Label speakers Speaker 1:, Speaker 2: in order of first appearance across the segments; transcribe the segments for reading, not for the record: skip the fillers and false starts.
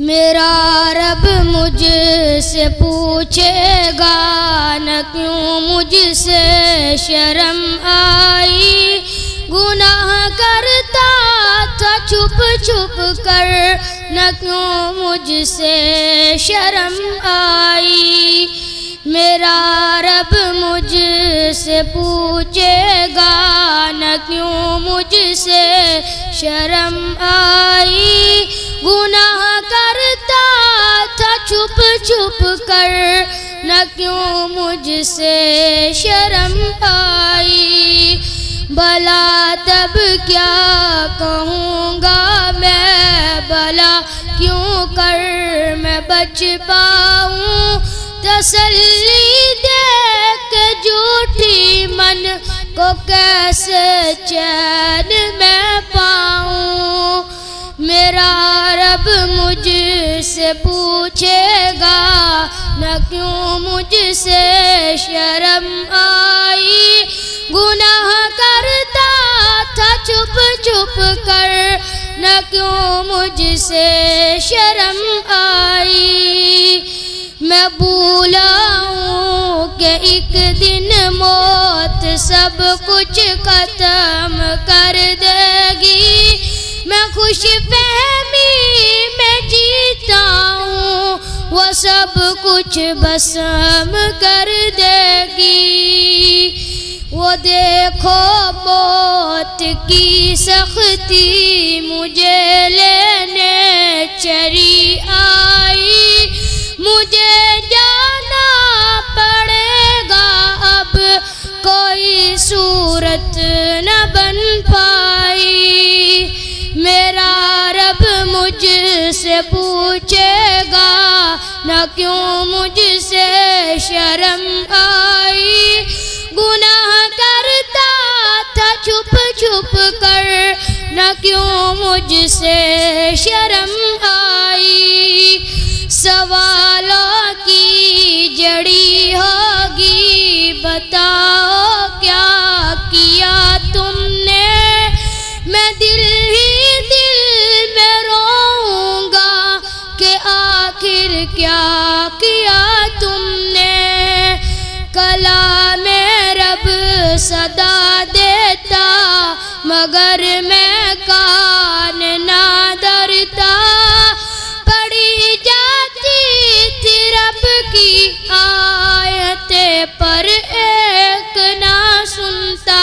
Speaker 1: میرا رب مجھ سے پوچھے گا نہ کیوں مجھ سے شرم آئی، گناہ کرتا تھا چھپ چھپ کر نہ کیوں مجھ سے شرم آئی۔ میرا رب مجھ سے پوچھے گا نہ کیوں مجھ سے شرم آئی، گناہ کرتا تھا چھپ چھپ کر نہ کیوں مجھ سے شرم آئی۔ بھلا تب کیا کہوں گا میں، بھلا کیوں کر میں بچ پاؤں، تسلی دے کے جھوٹی من کو کیسے چین میں پاؤں۔ میرا رب مجھ سے پوچھے گا نہ کیوں مجھ سے شرم آئی، گناہ کرتا تھا چھپ چھپ کر نہ کیوں مجھ سے شرم آئی۔ میں بھولا ہوں کہ ایک دن موت سب کچھ ختم کر دے گی، میں خوش فہمی میں جیتا ہوں وہ سب کچھ بسم کر دے گی۔ وہ دیکھو موت کی سختی مجھے لینے چلی آئی، مجھے جانا پڑے گا اب کوئی صورت نہ بن پائی۔ میرا رب مجھ سے پوچھے گا نہ کیوں مجھ سے شرم آئی، گناہ کرتا تھا چھپ چھپ کر نہ کیوں مجھ سے شرم آئی۔ سوالوں کی جڑی ہوگی بتاؤ کیا کیا تم نے، میں دل ہی دل میں روؤں گا کہ آخر کیا کیا تم نے۔ کلام رب صدا دیتا مگر میں کان نہ دھرتا، پڑھی جاتی تھی رب کی آیتیں پر ایک نہ سنتا۔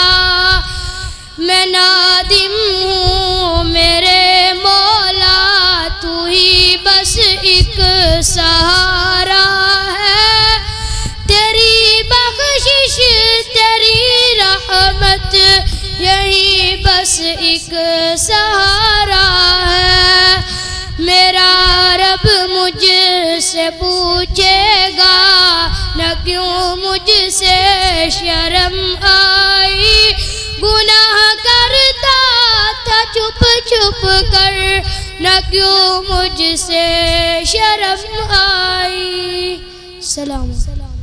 Speaker 1: میں نادم ہوں میرے مولا، تو ہی بس ایک سہارا ہے، تیری بخشش تیری رحمت یہی بس ایک سہارا ہے۔ میرا رب مجھ سے پوچھے گا نہ کیوں مجھ سے شرم آئی، گناہ کرتا تھا چھپ چھپ کر نہ کیوں مجھ سے شرم آئی۔ سلام۔